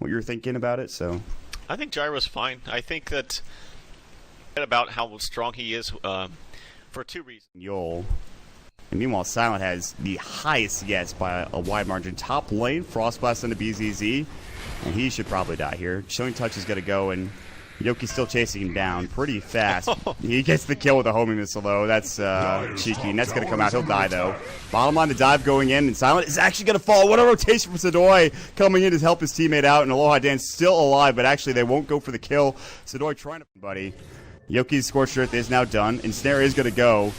what you were thinking about it. So I think Gyro's fine. I think that about how strong he is for 2 reasons. Yol. And meanwhile, Silent has the highest gets by a wide margin. Top lane, Frostblast into BZZ, and he should probably die here. Chilling Touch is going to go, and Yoki's still chasing him down pretty fast. He gets the kill with a homing missile, though. That's cheeky, and that's going to come out. He'll die, though. Bottom line, the dive going in, and Silent is actually going to fall. What a rotation from Sidoi coming in to help his teammate out, and Aloha Dan's still alive, but actually they won't go for the kill. Sidoi trying to... buddy. Yoki's Scorched Earth is now done. Ensnare is going to go.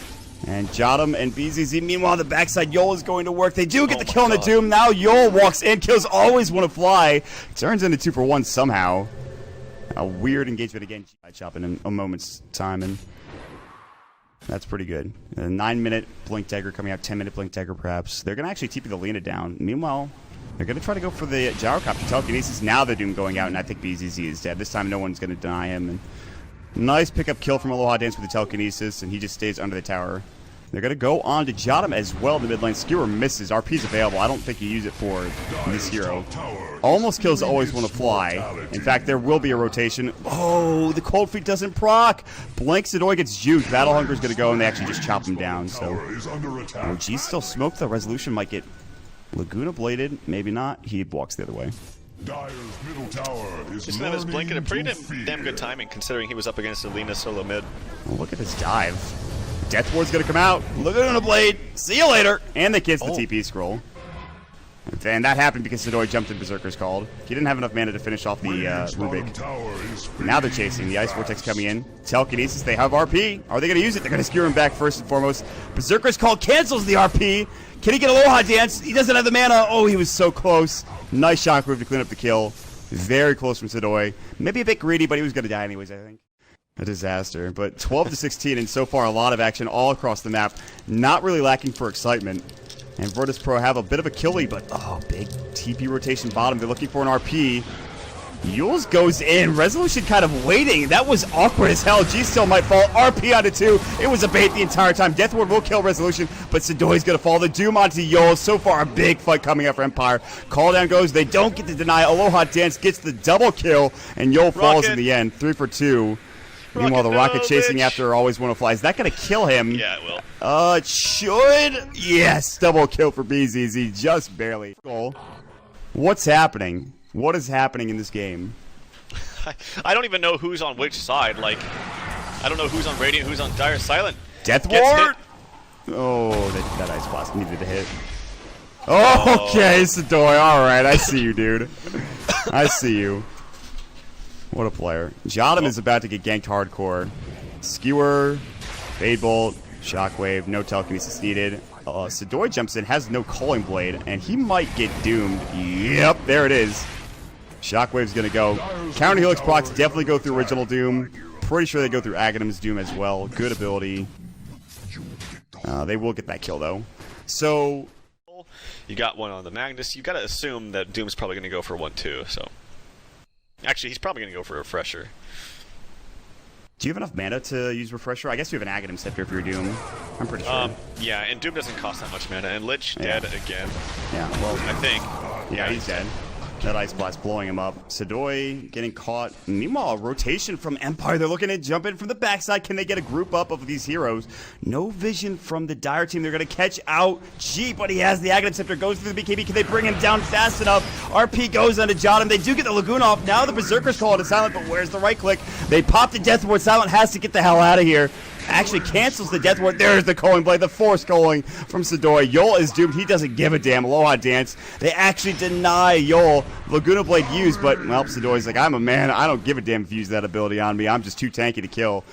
And Jotum and BZZ, meanwhile, the backside Yol is going to work. They do get the kill on the Doom. Now Yol walks in. Kills always want to fly. Turns into 2 for 1 somehow. A weird engagement again. Chop in a moment's time, and that's pretty good. A 9-minute Blink Dagger coming out, 10-minute Blink Dagger perhaps. They're going to actually TP the Lena down. Meanwhile, they're going to try to go for the Gyrocopter Telekinesis. Now the Doom going out, and I think BZZ is dead. This time no one's going to deny him. And nice pickup kill from Aloha Dance with the Telekinesis, and he just stays under the tower. They're going to go on to Jotum as well in the mid lane. Skewer misses. RP's available. I don't think you use it for this hero. Almost kills always want to fly. In fact, there will be a rotation. Oh, the Cold Feet doesn't proc. Blank Sidoi gets juked. Battle Hunger's going to go, and they actually just chop him down. So, OG still smoked. The Resolution might get Laguna bladed. Maybe not. He walks the other way. Just that his blink at a pretty damn good timing, considering he was up against Alina solo mid. Oh, look at this dive. Death Ward's gonna come out. Look at the blade. See you later. And they kiss the TP scroll. And that happened because Sidoi jumped in Berserker's Called. He didn't have enough mana to finish off the Rubik. Now they're chasing. The Ice Vortex coming in. Telekinesis, they have RP. Are they going to use it? They're going to skewer him back first and foremost. Berserker's Called cancels the RP. Can he get Aloha Dance? He doesn't have the mana. Oh, he was so close. Nice shockwave to clean up the kill. Very close from Sidoi. Maybe a bit greedy, but he was going to die anyways, I think. A disaster. But 12 to 16, and so far a lot of action all across the map. Not really lacking for excitement. And Virtus.Pro have a bit of a kill lead, but oh, big TP rotation bottom. They're looking for an RP. Yules goes in. Resolution kind of waiting. That was awkward as hell. G still might fall. RP onto 2. It was a bait the entire time. Death Ward will kill Resolution, but Sidoi's going to fall. The Doom onto Yules. So far, a big fight coming out for Empire. Call down goes. They don't get the deny. Aloha Dance gets the double kill, and Yul falls in the end. 3 for 2. Meanwhile, the Rocket chasing after Always Wanna Fly. Is that going to kill him? Yeah, it will. It should. Yes, double kill for BZZ. Just barely. What's happening? What is happening in this game? I don't even know who's on which side. Like, I don't know who's on Radiant, who's on Dire. Silent. Death Ward? Oh, that Ice Blast needed to hit. Oh, okay, Sidoi. All right, I see you, dude. I see you. What a player. Jotum is about to get ganked hardcore. Skewer, Fade Bolt, Shockwave, no telekinesis needed. Sidoi jumps in, has no Culling Blade, and he might get doomed. Yep, there it is. Shockwave's gonna go. Counter Helix procs definitely go through Original Doom. Pretty sure they go through Aghanim's Doom as well. Good ability. They will get that kill, though. So... you got one on the Magnus. You gotta assume that Doom's probably gonna go for 1-2, so... actually, he's probably going to go for a Refresher. Do you have enough mana to use Refresher? I guess you have an Aghanim Scepter for your Doom. I'm pretty sure. Yeah, and Doom doesn't cost that much mana. And Lich dead again. Yeah, well... I think. Yeah, he's dead. That Ice Blast blowing him up. Sidoi getting caught. Meanwhile, rotation from Empire. They're looking to jump in from the backside. Can they get a group up of these heroes? No vision from the Dire team. They're going to catch out G, but he has the Aghanim Scepter. Goes through the BKB. Can they bring him down fast enough? RP goes onto Jotum. They do get the Laguna off. Now the Berserker's call to Silent, but where's the right click? They pop the Death Ward. Silent has to get the hell out of here. Actually cancels the Death Ward. There's the Culling Blade, the Force Culling from Sidoi. Yol is doomed. He doesn't give a damn. Aloha Dance. They actually deny Yol Laguna Blade use, but, well, Sidoi's like, I'm a man. I don't give a damn if you use that ability on me. I'm just too tanky to kill.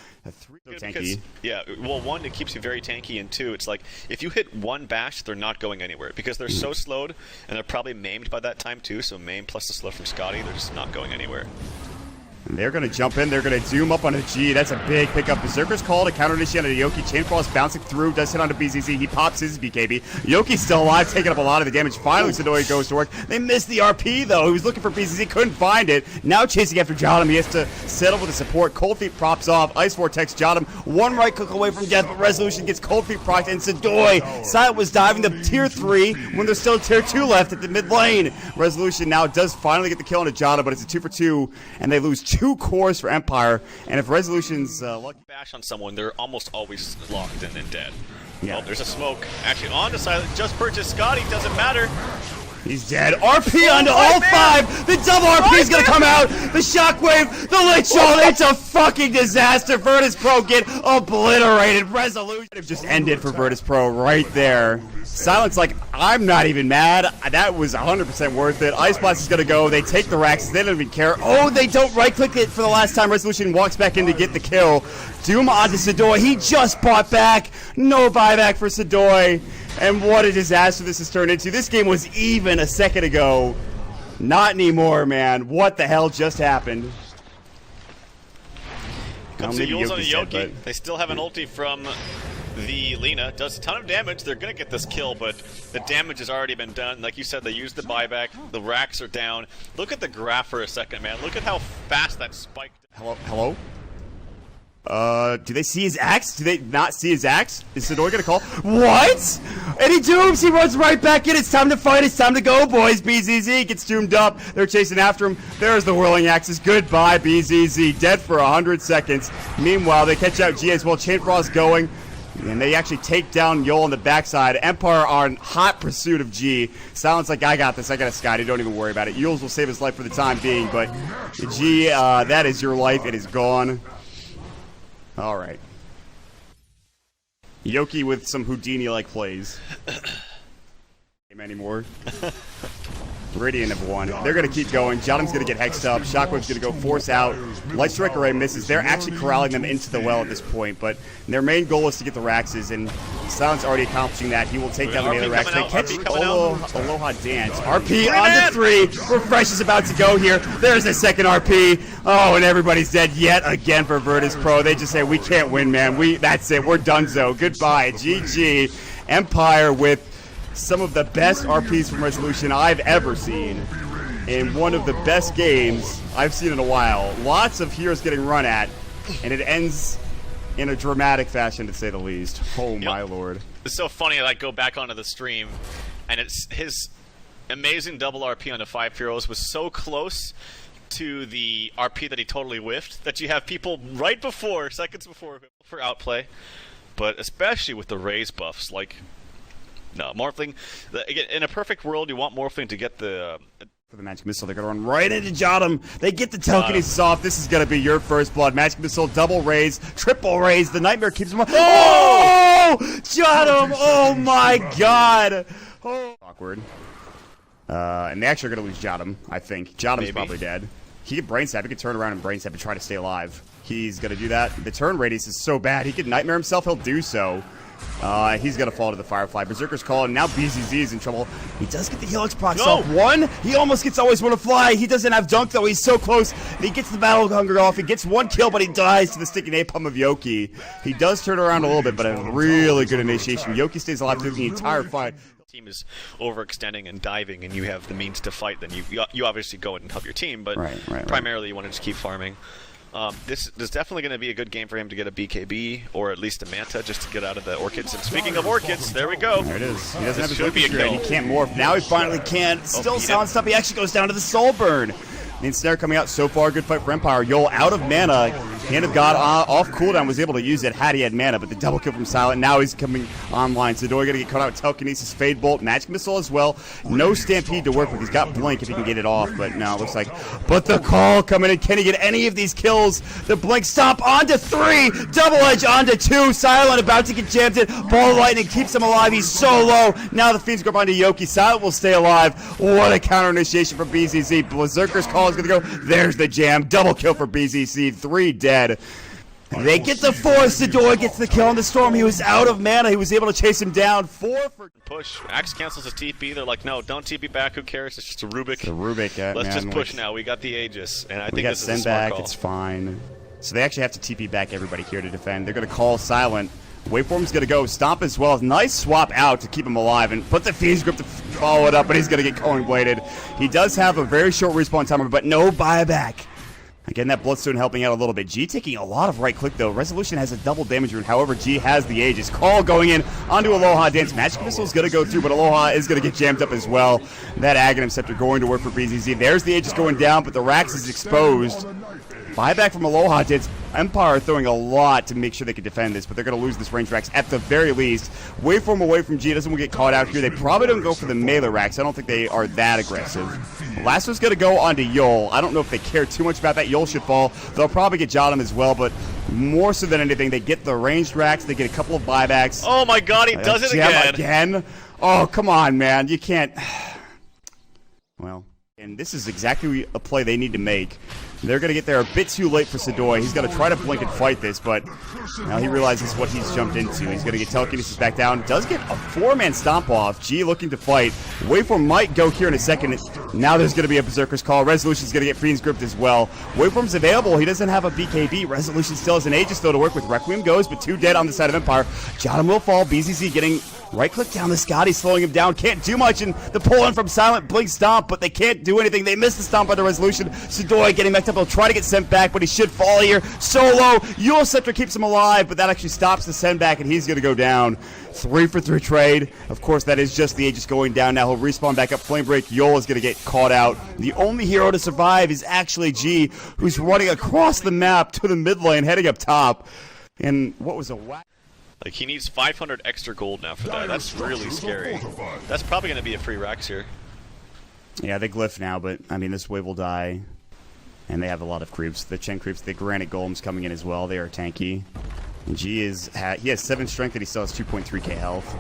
Because, yeah, well, 1, it keeps you very tanky, and 2, it's like, if you hit 1 bash, they're not going anywhere, because they're so slowed, and they're probably maimed by that time, too, so maim plus the slow from Scotty, they're just not going anywhere. And they're going to jump in. They're going to zoom up on a G. That's a big pickup. Berserker's call to counter initiate on Yoki. Chain Frost bouncing through. Does hit onto BZZ. He pops his BKB. Yoki's still alive, taking up a lot of the damage. Finally, Sidoi goes to work. They missed the RP, though. He was looking for BZZ. Couldn't find it. Now chasing after Jotum. He has to settle with the support. Cold Feet props off. Ice Vortex Jotum. One right click away from death, but Resolution gets Cold Feet procced. And Sidoi. Silent was diving to tier 3 when there's still tier 2 left at the mid lane. Resolution now does finally get the kill on a Jotum, but it's a 2 for 2, and they lose 2 cores for Empire. And if Resolution's lucky bash on someone, they're almost always locked in and dead. Yeah. Oh, there's a smoke. Actually, on to Silent. Just purchased Scotty. Doesn't matter. He's dead. RP onto all 5. The double RP is going to come out. The Shockwave, the Lich Ult. It's a fucking disaster. Virtus.Pro get obliterated. Resolution just ended for Virtus.Pro right there. Silence like, I'm not even mad. That was 100% worth it. Ice Blast is going to go. They take the racks. They don't even care. Oh, they don't right-click it for the last time. Resolution walks back in to get the kill. Doom onto Sidoi. He just bought back. No buyback for Sidoi. And what a disaster this has turned into. This game was even a second ago. Not anymore, man. What the hell just happened? Comes the Yules on the Yoki. They still have an ulti from the Lina. Does a ton of damage. They're going to get this kill, but the damage has already been done. Like you said, they used the buyback. The racks are down. Look at the graph for a second, man. Look at how fast that spiked. Hello? Do they see his axe? Do they not see his axe? Is Sidoi gonna call? What? And he dooms! He runs right back in. It's time to fight. It's time to go, boys. BZZ gets doomed up. They're chasing after him. There's the whirling axes. Goodbye, BZZ. Dead for 100 seconds. Meanwhile, they catch out G as well. Chain Frost going. And they actually take down Yol on the backside. Empire are in hot pursuit of G. Silence like, I got this. I got a Scotty. Don't even worry about it. Yules will save his life for the time being. But G, that is your life. It is gone. All right. Yoki with some Houdini-like plays. Anymore. Radiant have won. They're going to keep going. Jotum's going to get hexed up. Shockwave's going to go force out. Light Strike Array misses. They're actually corralling them into the well at this point, but their main goal is to get the Raxes, and Silent's already accomplishing that. He will take down the other Rax. They catch Aloha Dance. RP on to 3. Refresh is about to go here. There's the second RP. Oh, and everybody's dead yet again for Virtus.Pro. They just say, we can't win, man. That's it. We're donezo. Goodbye. GG. Empire with some of the best RPs from Resolution I've ever seen in one of the best games I've seen in a while. Lots of heroes getting run at, and it ends in a dramatic fashion, to say the least. Oh, my lord. It's so funny that I go back onto the stream, and it's his amazing double RP onto 5 heroes was so close to the RP that he totally whiffed that you have people right before, seconds before, for outplay. But especially with the raise buffs, like... No, Morphling. Again, in a perfect world, you want Morphling to get the... For the Magic Missile, they're going to run right into Jotum. They get the telekinesis off. This is going to be your first blood. Magic Missile, double raise, triple raise. The Nightmare keeps him up. Oh! Jotum! Oh, my God! Oh. Awkward. And they actually are going to lose Jotum, I think. Jotum's probably dead. He could Brain Stab. He could turn around and Brain Stab and try to stay alive. He's going to do that. The turn radius is so bad. He could Nightmare himself. He'll do so. He's going to fall to the Firefly. Berserker's call, and now BZZ is in trouble. He does get the Helix procs off. 1. He almost gets Always Want to Fly. He doesn't have Dunk, though. He's so close. And he gets the Battle Hunger off. He gets 1 kill, but he dies to the Sticky Napalm of Yoki. He does turn around a little bit, but a really good initiation. Yoki stays alive through the entire fight. Team is overextending and diving, and you have the means to fight, then you obviously go and help your team, but primarily you want to just keep farming. This is definitely going to be a good game for him to get a BKB or at least a Manta just to get out of the Orchids. And speaking of Orchids, there we go. There it is. He doesn't have his Orchid. He can't morph. Now he finally can. Still silenced up. He actually goes down to the Soul Burn. The Ensnare coming out so far. Good fight for Empire. Yol out of mana. Hand of God off cooldown. Was able to use it had he had mana, but the double kill from Silent. Now he's coming online. Sidoi going to get caught out. Telekinesis, Fade Bolt, Magic Missile as well. No Stampede to work with. He's got Blink if he can get it off, but no, it looks like. But the call coming in. Can he get any of these kills? The Blink Stomp onto 3. Double Edge onto 2. Silent about to get jammed in. Ball of Lightning keeps him alive. He's so low. Now the Fiends go onto Yoki. Silent will stay alive. What a counter initiation from BZZ. Berserker's call is going to go. There's the jam. Double kill for BZZ. 3 dead. They get the force. Sidor gets the kill on the Storm. He was out of mana. He was able to chase him down. 4 for push. Axe cancels his TP. They're like, no, don't TP back. Who cares? It's just a Rubik. It's a Rubik. Let's just push now. We got the Aegis, and I think this is a send smart back. call. It's fine. So they actually have to TP back everybody here to defend. They're going to call Silent. Waveform's going to go Stomp as well. Nice swap out to keep him alive and put the Fiend's Grip to follow it up, but he's going to get Culling Bladed. He does have a very short respawn timer, but no buyback. Again, that Bloodstone helping out a little bit. G taking a lot of right click, though. Resolution has a double damage rune. However, G has the Aegis. Call going in onto Aloha Dance. Magic Missile is going to go through, but Aloha is going to get jammed up as well. That Aghanim Scepter going to work for BZZ. There's the Aegis going down, but the Rax is exposed. Buyback from Aloha Dance. Empire throwing a lot to make sure they can defend this, but they're going to lose this range Rax at the very least. Waveform away from G. Doesn't want to get caught out here. They probably don't go for the melee Rax. I don't think they are that aggressive. Last one's going to go onto Yol. I don't know if they care too much about that. Yol should fall. They'll probably get Jotum as well, but more so than anything, they get the ranged Rax. They get a couple of buybacks. Oh my god, he does it again. Oh, come on, man. You can't. Well, and this is exactly a play they need to make. They're going to get there a bit too late for Sidoi. He's going to try to blink and fight this, but now he realizes what he's jumped into. He's going to get telekinesis back down. Does get a 4-man stomp off. G looking to fight. Waveform might go here in a second. Now there's going to be a Berserker's Call. Resolution's going to get Fiend's Grip as well. Waveform's available. He doesn't have a BKB. Resolution still has an Aegis though to work with. Requiem goes, but 2 dead on the side of Empire. Jotum will fall. BZZ getting right-click down the Scotty, slowing him down. Can't do much, and the pull-in from Silent Blink Stomp, but they can't do anything. They miss the Stomp under Resolution. Sidoi getting backed up. He'll try to get sent back, but he should fall here. Solo. Yule Scepter keeps him alive, but that actually stops the send back, and he's going to go down. 3 for 3 trade. Of course, that is just the Aegis going down. Now he'll respawn back up. Flame Break. Yule is going to get caught out. The only hero to survive is actually G, who's running across the map to the mid lane, heading up top. And what was a whack? Like, he needs 500 extra gold now for that. That's really scary. That's probably going to be a free Rax here. Yeah, they glyph now, but, I mean, this wave will die. And they have a lot of creeps. The Chen creeps, the Granite Golems coming in as well. They are tanky. And G is, he has 7 strength and he still has 2.3k health.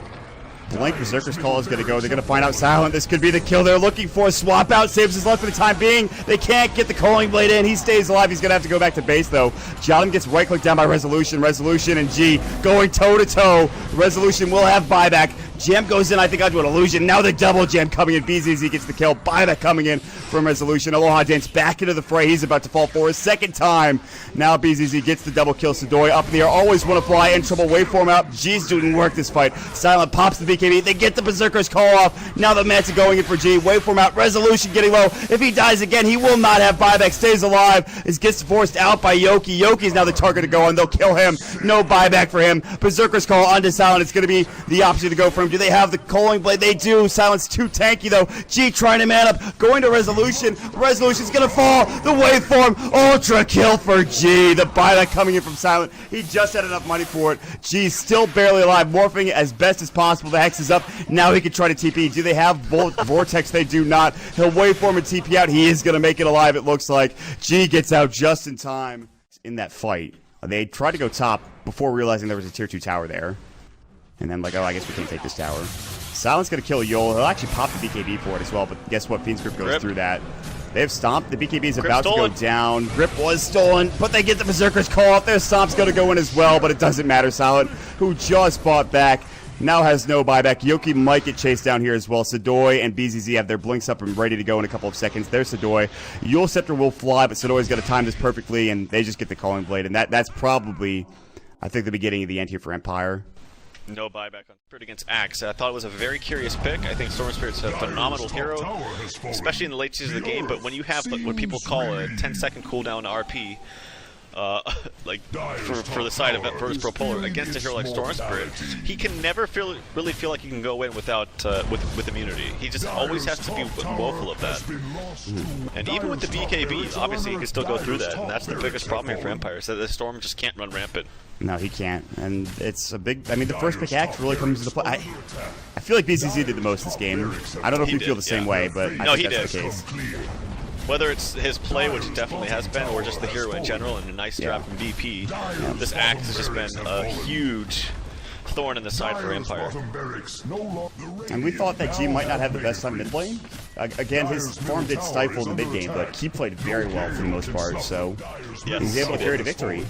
Blank Berserker's Call is going to go. They're going to find out Silent. This could be the kill they're looking for. Swap out saves his life for the time being. They can't get the Culling Blade in. He stays alive. He's going to have to go back to base, though. Jotum gets right-clicked down by Resolution. Resolution and G going toe-to-toe. Resolution will have buyback. Jam goes in, I think, onto an illusion. Now the double jam coming in. BZZ gets the kill. Buyback coming in from Resolution. Aloha Dance back into the fray. He's about to fall for a second time. Now BZZ gets the double kill. Sidoi up in the air. Always want to fly. In trouble. Waveform out. G's doing work this fight. Silent pops the BKB. They get the Berserker's Call off. Now the Manta going in for G. Waveform out. Resolution getting low. If he dies again, he will not have buyback. Stays alive. Gets forced out by Yoki. Yoki's now the target to go on. They'll kill him. No buyback for him. Berserker's Call onto Silent. It's going to be the option to go for him. Do they have the Culling Blade? They do. Silent's too tanky, though. G trying to man up. Going to Resolution. Resolution's going to fall. The Waveform. Ultra kill for G. The buyback coming in from Silent. He just had enough money for it. G's still barely alive. Morphing as best as possible. The Hex is up. Now he can try to TP. Do they have Vortex? They do not. He'll Waveform and TP out. He is going to make it alive, it looks like. G gets out just in time in that fight. They tried to go top before realizing there was a tier 2 tower there. And then, like, oh, I guess we can't take this tower. Silent's going to kill Yol. He'll actually pop the BKB for it as well, but guess what? Fiend's Grip goes through that. They have stomped. The BKB is about to go down. Grip was stolen, but they get the Berserker's Call off. Their stomp's going to go in as well, but it doesn't matter. Silent, who just fought back, now has no buyback. Yoki might get chased down here as well. Sidoi and BZZ have their blinks up and ready to go in a couple of seconds. There's Sidoi. Yule Scepter will fly, but Sidoi's got to time this perfectly, and they just get the Culling Blade. And that's probably, I think, the beginning of the end here for Empire. No buyback on Spirit against Axe. I thought it was a very curious pick. I think Storm Spirit's a phenomenal hero, especially in the late stages of the game, but when you have what people call a 10-second cooldown RP, like for the side of Virtus.Pro Polar against a hero like Storm Spirit, he can never really feel like he can go in without with immunity. He just always has to be woeful of that. And even with the BKB, obviously he can still go through that, and that's the biggest problem here for Empire, so the Storm just can't run rampant. No, he can't, and it's a big. I mean, the first pick Axe really comes into play. I feel like BZZ did the most this game. I don't know if you feel the same way, but I think that's the case. Whether it's his play, which it definitely has been, or just the hero in general, and a nice drop from VP, this Axe has just been a huge thorn in the side for Empire. And we thought that G might not have the best time mid lane. Again, his farm did stifle in the mid game, but he played very well for the most part, so he's able to carry to victory.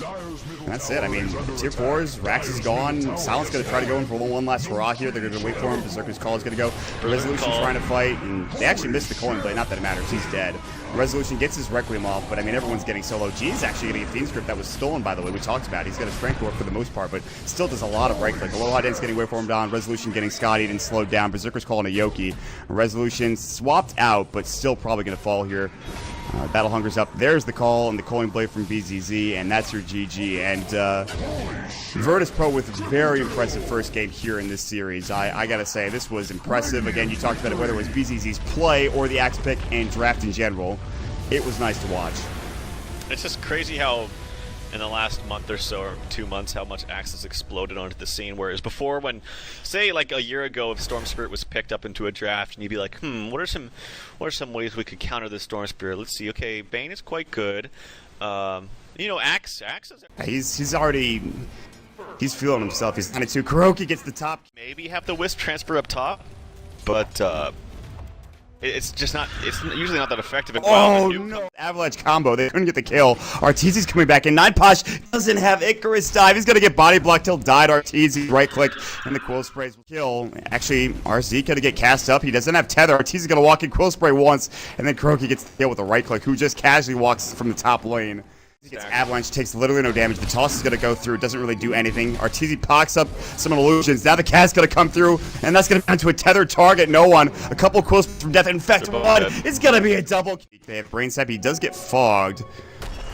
And that's it. I mean, tier 4s, Rax is gone. Silent's going to try to go in for one last hurrah here. They're going to wait for him. Berserker's Call is going to go. The Resolution trying to fight, and they actually missed the coin blade. Not that it matters. He's dead. Resolution gets his Requiem off, but I mean, everyone's getting solo. G's actually getting a Fiend's Grip that was stolen, by the way. We talked about it. He's got a Strength Dwarf for the most part, but still does a lot of right click. Aloha Dance getting Waveform down. Resolution getting Scottied and slowed down. Berserker's Call and a Yoki. Resolution swapped out, but still probably going to fall here. Battle Hunger's up. There's the call and the Coin Blade from BZZ, and that's your GG. And Virtus.Pro with a very impressive first game here in this series. I gotta say, this was impressive. Again, you talked about it, whether it was BZZ's play or the axe pick and draft in general. It was nice to watch. It's just crazy how in the last month or so, or 2 months, how much Axe has exploded onto the scene. Whereas before, when, say, like a year ago, if Storm Spirit was picked up into a draft, and you'd be like, what are some ways we could counter this Storm Spirit? Let's see. Okay, Bane is quite good. You know, Axe is... He's feeling himself. He's 92. Kuroki gets the top. Maybe have the Wisp transfer up top, but it's just not. It's usually not that effective. Oh no! Avalanche combo. They couldn't get the kill. Arteezy's coming back in. 9posh doesn't have Icarus dive. He's gonna get body blocked till died. Arteezy right click and the Quill Sprays will kill. Actually, RZ gonna get cast up. He doesn't have tether. Arteezy's gonna walk in Quill Spray once, and then Kuroki gets the kill with a right click. Who just casually walks from the top lane. Gets Avalanche, takes literally no damage. The toss is going to go through, doesn't really do anything. Arteezy pox up some illusions. Now the cast going to come through, and that's going to come to a tethered target. No one. A couple quills from death. In fact, one. It's going to be a double. They have Brain Sap. He does get fogged.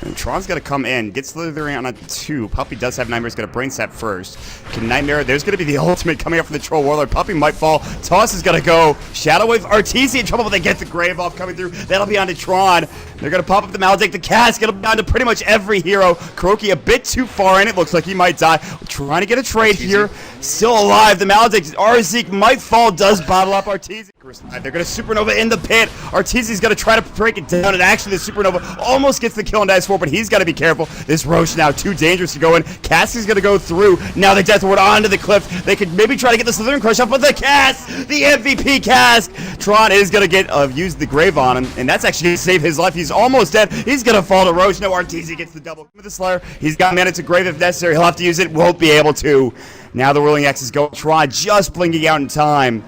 And Tron's got to come in. Gets Slithering on a 2. Puppy does have Nightmare's going to Brain Sap first. Can Nightmare... There's going to be the ultimate coming up from the Troll Warlord. Puppy might fall. Toss is going to go. Shadow Wave. Arteezy in trouble, but they get the Grave off coming through. That'll be onto Tron. They're going to pop up the Maledict. The cast. It'll be onto pretty much every hero. Kuroki a bit too far in. It looks like he might die. Trying to get a trade here. Still alive. The Maledict. Arzeek might fall. Does bottle up Arteezy. They're going to Supernova in the pit. Arteezy's going to try to break it down, and actually the Supernova almost gets the kill on Dice 4, but he's got to be careful. This Roche now too dangerous to go in. Cassie's going to go through. Now the Death Ward onto the cliff. They could maybe try to get the Slithering Crush up, but the Cass, the MVP Cass. Tron is going to get use the Grave on him, and that's actually going to save his life. He's almost dead. He's going to fall to Roche. No, Arteezy gets the double with the Slayer. He's got mana to Grave if necessary. He'll have to use it. Won't be able to. Now the Whirling Axe is going. Tron just blinking out in time.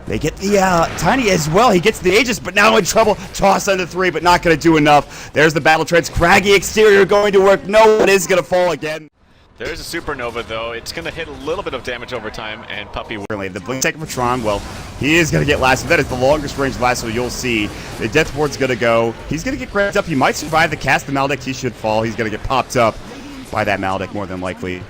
They get the Tiny as well. He gets the Aegis, but now in trouble. Toss under 3, but not going to do enough. There's the Battle Trance. Craggy exterior going to work. No one is going to fall again. There's a Supernova, though. It's going to hit a little bit of damage over time, and Puppy... The blink second for Tron, well, he is going to get lasso. That is the longest range lasso you'll see. The Death Ward's going to go. He's going to get grabbed up. He might survive the cast. The Maledict, he should fall. He's going to get popped up by that Maledict, more than likely.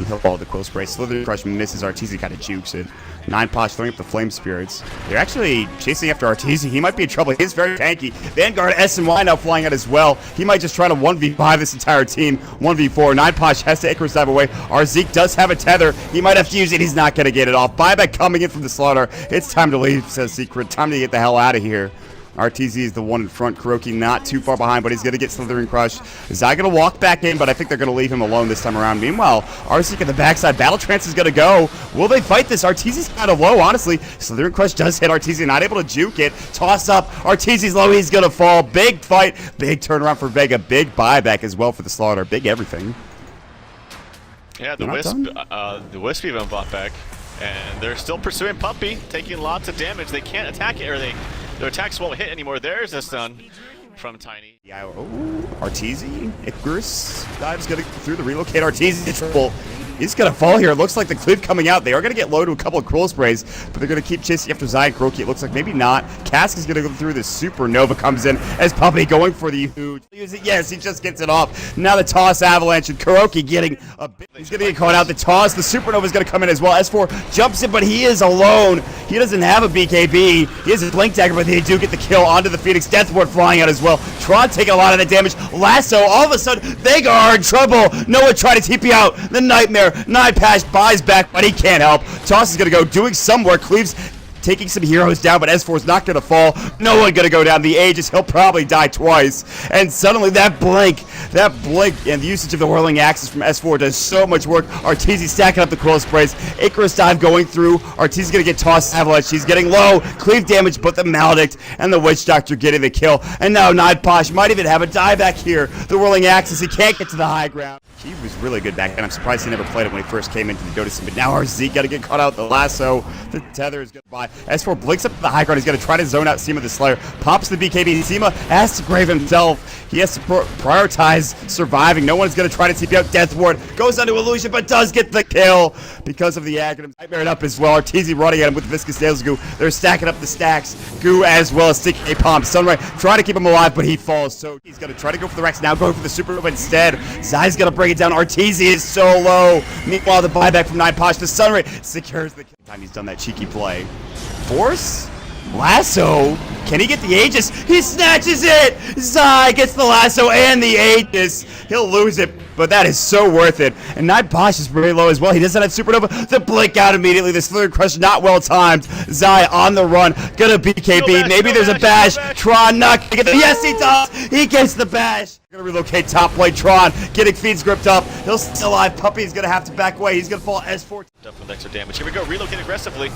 He'll follow the Quill Spray. Slithering Crush misses. Arteezy kind of jukes it. 9posh throwing up the Flame Spirits. They're actually chasing after Arteezy. He might be in trouble. He's very tanky. Vanguard S and Y now flying out as well. He might just try to 1v5 this entire team. 1v4. 9posh has to Icarus dive away. Arzeek does have a tether. He might have to use it. He's not going to get it off. Buyback coming in from the slaughter. It's time to leave, says Secret. Time to get the hell out of here. Arteezy is the one in front. Kuroki not too far behind, but he's going to get Slithering Crush. Zai going to walk back in, but I think they're going to leave him alone this time around. Meanwhile, Arzeek at the backside. Battle Trance is going to go. Will they fight this? Arteezy's kind of low, honestly. Slithering Crush does hit Arteezy, not able to juke it. Toss up. Arteezy's low. He's going to fall. Big fight. Big turnaround for Vega. Big buyback as well for the Slaughter. Big everything. Yeah, the Wisp even bought back. And they're still pursuing Puppy, taking lots of damage. They can't attack it, or their attacks won't hit anymore. There's a stun from Tiny. Yeah, Arteezy, Icarus dives going to through the relocate. Arteezy triple. He's going to fall here. It looks like the cleave coming out. They are going to get low to a couple of Cruel Sprays, but they're going to keep chasing after Zai and Kuroki. It looks like maybe not. Cask is going to go through. The Supernova comes in as Puppy going for the huge. Yes, he just gets it off. Now the toss Avalanche and Kuroki getting a bit. He's going to get caught out. The toss. The Supernova is going to come in as well. S4 jumps in, but he is alone. He doesn't have a BKB. He has a Blink Dagger, but they do get the kill onto the Phoenix. Death Ward flying out as well. Tron taking a lot of the damage. Lasso, all of a sudden, Vega are in trouble. Noah tried to TP out. The Nightmare. 9posh buys back, but he can't help. Toss is going to go doing some work. Cleaves taking some heroes down, but S4's not going to fall. No one going to go down. The Aegis, he'll probably die twice. And suddenly that blink, and the usage of the whirling axis from S4 does so much work. Arteezy stacking up the coil sprays. Icarus dive going through. Arteezy's going to get tossed avalanche. She's getting low. Cleave damage, but the Maledict and the Witch Doctor getting the kill. And now Nightposh might even have a die back here. The whirling axis, he can't get to the high ground. He was really good back then. I'm surprised he never played it when he first came into the Dota scene. But now RZ got to get caught out. The lasso, the tether is going to buy. S4 blinks up to the high ground. He's going to try to zone out Seema the Slayer. Pops the BKB. Seema has to grave himself. He has to prioritize surviving. No one's going to try to TP out. Death Ward goes onto Illusion, but does get the kill because of the Aghanim. Nightmare up as well. Arteezy running at him with Viscous Nails Goo. They're stacking up the stacks. Goo as well as sticking a palm. Sunray trying to keep him alive, but he falls. So he's going to try to go for the Rex. Now going for the Supernova instead. Zai's going to bring it down. Arteezy is so low. Meanwhile, the buyback from Nightposh. The Sunray secures the kill. Time he's done that cheeky play. Force? Lasso? Can he get the Aegis? He snatches it! Zai gets the lasso and the Aegis. He'll lose it, but that is so worth it. And Nightposh is very low as well. He doesn't have Supernova. The blink out immediately. The Slither Crush not well timed. Zai on the run. Gonna BKB. Maybe there's a bash. Tron not gonna get the. Yes, he does! He gets the bash. Gonna relocate top lane. Tron getting feeds gripped up. He'll still alive. Puppy's gonna have to back away. He's gonna fall S4. Definitely extra damage. Here we go. Relocate aggressively.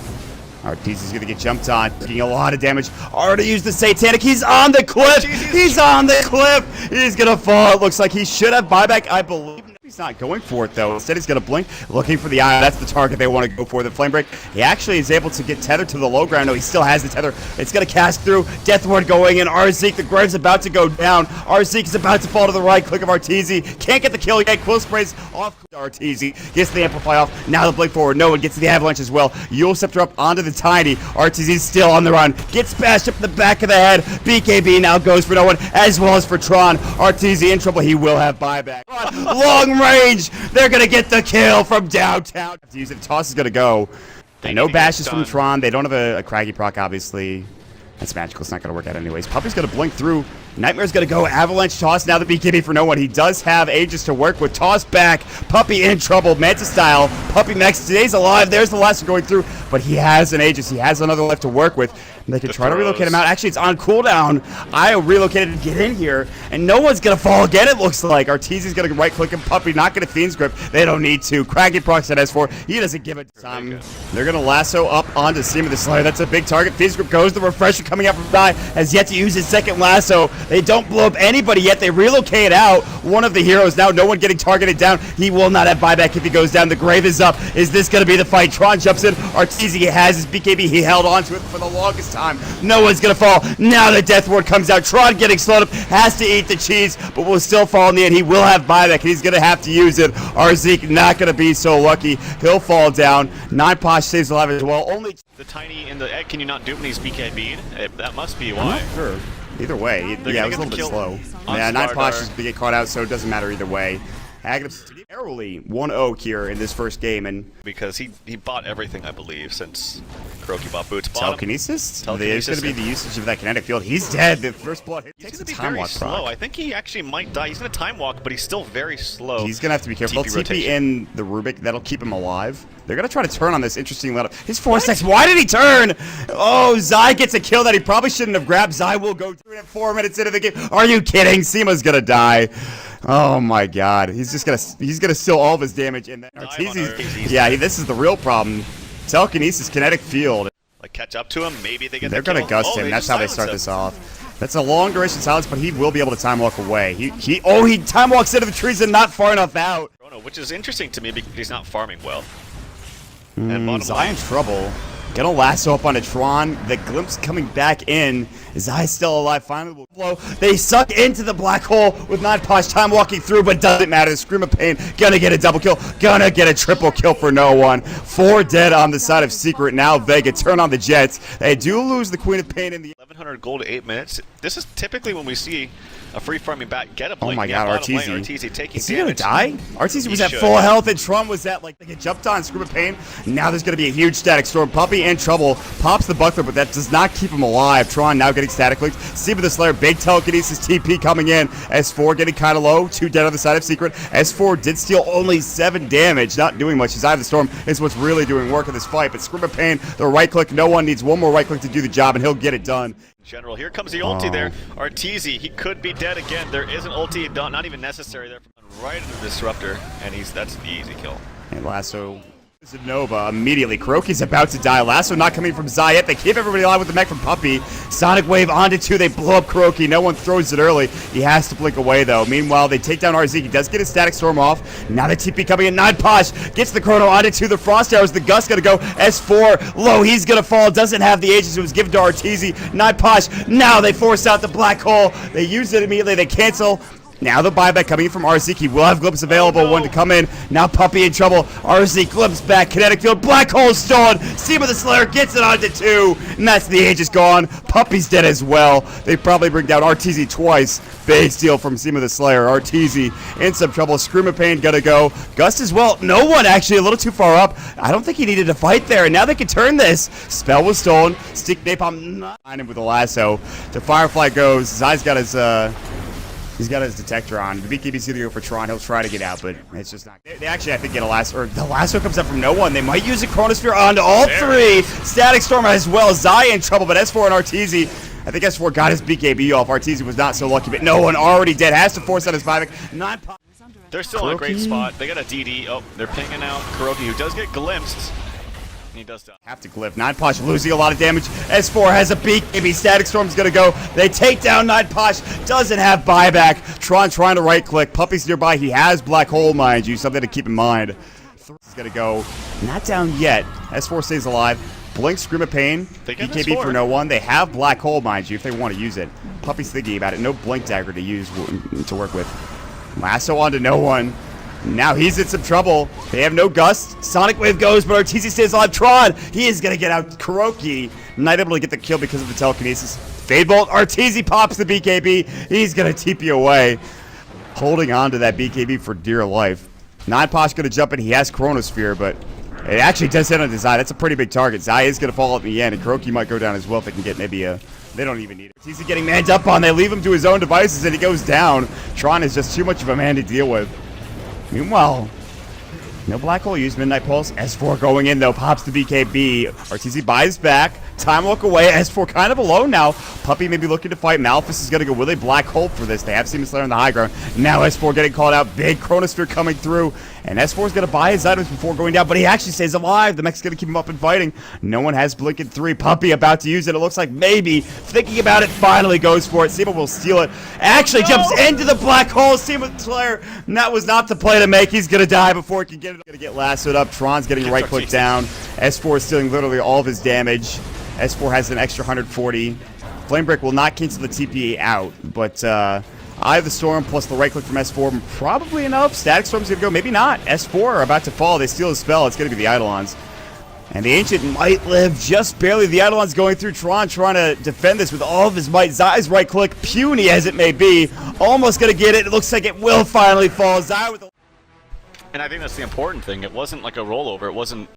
Arteezy's gonna get jumped on, taking a lot of damage. Already used the Satanic. He's on the cliff. He's on the cliff. He's gonna fall. It looks like he should have buyback, I believe. He's not going for it though. Instead, he's gonna blink, looking for the eye. That's the target they want to go for. The flame break. He actually is able to get tethered to the low ground. No, he still has the tether. It's gonna cast through. Death Ward going in. Arzeek, the Grave's about to go down. Arzeek is about to fall to the right. Click of Arteezy. Can't get the kill yet. Quill sprays off Arteezy. Gets the amplify off. Now the blink forward. No one gets the avalanche as well. Yule Scepter up onto the Tiny. Arteezy's still on the run. Gets bashed up in the back of the head. BKB now goes for no one, as well as for Tron. Arteezy in trouble. He will have buyback. Long range. They're gonna get the kill from downtown. To use it. Toss is gonna go. And no bashes from Tron. They don't have a craggy proc, obviously. That's magical. It's not gonna work out anyways. Puppy's gonna blink through. Nightmare's gonna go. Avalanche toss. Now the BKB for no one. He does have Aegis to work with. Toss back. Puppy in trouble. Manta style. Puppy Max stays alive. There's the last one going through. But he has an Aegis. He has another left to work with. And they can try to relocate him out. Actually, it's on cooldown. I relocated to get in here. And no one's gonna fall again, it looks like. Arteezy's gonna right click him. Puppy not gonna Fiend's Grip. They don't need to. Craggy procs at S4. He doesn't give it time. They're gonna lasso up onto Seema the Slayer. That's a big target. Fiend's Grip goes. The refresher coming out from Dai has yet to use his second lasso. They don't blow up anybody yet. They relocate out one of the heroes. Now no one getting targeted down. He will not have buyback if he goes down. The Grave is up. Is this going to be the fight? Tron jumps in. Arteezy has his BKB. He held on to it for the longest time. No one's going to fall. Now the Death Ward comes out. Tron getting slowed up. Has to eat the cheese, but will still fall in the end. He will have buyback. He's going to have to use it. Arzeek not going to be so lucky. He'll fall down. Nightposh stays alive as well. Only the Tiny in the egg. Can you not dupe when he's BKB'd? That must be why. Sure. Either way, yeah, it was a little bit slow. Yeah, Nightposh is to get caught out, so it doesn't matter either way. Aghanim narrowly 1-0 here in this first game, and because he bought everything, I believe, since Kuroki bought boots. Telekinesis? There's going to be the usage of that kinetic field. He's dead. The first blood hit takes a time walk proc. I think he actually might die. He's going to time walk, but he's still very slow. He's going to have to be careful. TP in the Rubik. That'll keep him alive. They're going to try to turn on this interesting let up. His 4 seconds. Why did he turn? Oh, Zai gets a kill that he probably shouldn't have grabbed. Zai will go through it at 4 minutes into the game. Are you kidding? Seema's going to die. Oh my god. He's gonna steal all of his damage in that. Yeah, this is the real problem. Telekinesis, kinetic field. Like catch up to him, maybe they get They're gonna gust him. That's how they start this off. That's a long duration silence, but he will be able to time walk away. He time walks into the trees and not far enough out. Which is interesting to me because he's not farming well. Zai in trouble. Gonna lasso up on a Tron. The glimpse coming back in. Zai still alive. Finally will blow. They suck into the black hole with Nightposh time walking through, but doesn't matter. The Scream of Pain. Gonna get a double kill. Gonna get a triple kill for no one. 4 dead on the side of Secret. Now Vega turn on the Jets. They do lose the Queen of Pain in the 700 gold to 8 minutes. This is typically when we see a free farming bat get a blink. Oh my god, Arteezy taking is he gonna damage. die? Arteezy was at full health and Tron was at, like, they get jumped on, Scream of Pain. Now there's gonna be a huge static storm. Puppey in trouble. Pops the buckler, but that does not keep him alive. Tron now getting static links. Seema the Slayer, big telekinesis TP coming in. S4 getting kind of low. 2 dead on the side of Secret. S4 did steal only 7 damage. Not doing much. His Eye of the Storm is what's really doing work in this fight. But Scream of Pain, the right click. No one needs one more right click to do the job, and he'll get it done. General, here comes the ulti there. Arteezy, he could be dead again. There is an ulti, not even necessary there. Right into the Disruptor, and that's the easy kill. And Lasso Nova immediately. Kuroki's about to die. Lasso not coming from Zai yet. They keep everybody alive with the mech from Puppey. Sonic Wave onto 2. They blow up Kuroki. No one throws it early. He has to blink away, though. Meanwhile, they take down RZ. He does get his static storm off. Now the TP coming in. Nodposh gets the Chrono onto 2. The Frost Arrows. The Gust gonna go. S4 low. He's gonna fall. Doesn't have the Aegis. It was given to Arteezy. Nodposh. Now they force out the Black Hole. They use it immediately. They cancel. Now the buyback coming in from RZ. He will have glimpse available. One to come in. Now Puppey in trouble. RZ glimpse back. Kinetic field. Black hole stolen. Seema the Slayer gets it onto 2. And that's the Aegis gone. Puppey's dead as well. They probably bring down Arteezy twice. Big steal from Seema the Slayer. Arteezy in some trouble. Scream of Pain gonna go. Gust as well. No one actually a little too far up. I don't think he needed to fight there. And now they can turn this. Spell was stolen. Stick Napalm not on him with a lasso. The Firefly goes. Zai's got his he's got his detector on. The BKB's gonna go for Tron. He'll try to get out, but it's just not. They actually, I think, get a lasso. Or the lasso comes up from no one. They might use a Chronosphere onto all 3. Static Storm as well. Zai in trouble, but S4 and Arteezy. I think S4 got his BKB off. Arteezy was not so lucky, but no one already dead. Has to force out his 5. They're still in a great spot. They got a DD. Oh, they're pinging out Kuroki, who does get glimpsed. He does die. Have to glyph. Nodposh losing a lot of damage. S4 has a beak. Maybe Static Storm's gonna go. They take down Nodposh. Doesn't have buyback. Tron trying to right click. Puppey's nearby. He has Black Hole, mind you. Something to keep in mind. Is gonna go. Not down yet. S4 stays alive. Blink, Scream of Pain. BKB for no one. They have Black Hole, mind you, if they want to use it. Puppey's thinking about it. No Blink Dagger to use to work with. Lasso onto no one. Now he's in some trouble. They have no Gust. Sonic Wave goes, but Arteezy stays alive. Tron, he is going to get out. Kuroki, not able to get the kill because of the telekinesis. Fade Bolt, Arteezy pops the BKB. He's going to TP away. Holding on to that BKB for dear life. Nodposh going to jump in. He has Chronosphere, but it actually does hit on the Zai. That's a pretty big target. Zai is going to fall at the end, and Kuroki might go down as well if they can get maybe a... They don't even need it. Arteezy getting manned up on. They leave him to his own devices, and he goes down. Tron is just too much of a man to deal with. Meanwhile, no Black Hole use. Midnight Pulse. S4 going in, though. Pops the BKB. Arteezy buys back. Time look away. S4 kind of alone now. Puppey may be looking to fight. Malphus is going to go with a Black Hole for this. They have Seema Slayer on the high ground. Now S4 getting called out. Big Chronosphere coming through. And S4 is going to buy his items before going down, but he actually stays alive. The mech's going to keep him up and fighting. No one has Blink in 3. Puppey about to use it. It looks like maybe thinking about it, finally goes for it. Seema will steal it. Actually jumps into the Black Hole. Seema Slayer. And that was not the play to make. He's going to die before he can get it. Going to get lassoed up. Tron's getting right click down. S4 is stealing literally all of his damage. S4 has an extra 140. Flame Break will not cancel the TPA out, but Eye of the Storm plus the right click from S4 probably enough. Static Storm's gonna go, maybe not. S4 are about to fall. They steal his spell. It's gonna be the Eidolons. And the Ancient might live just barely. The Eidolons going through. Tron trying to defend this with all of his might. Zai's right click, puny as it may be, almost gonna get it. It looks like it will finally fall. Zai with the... And I think that's the important thing. It wasn't like a rollover. It wasn't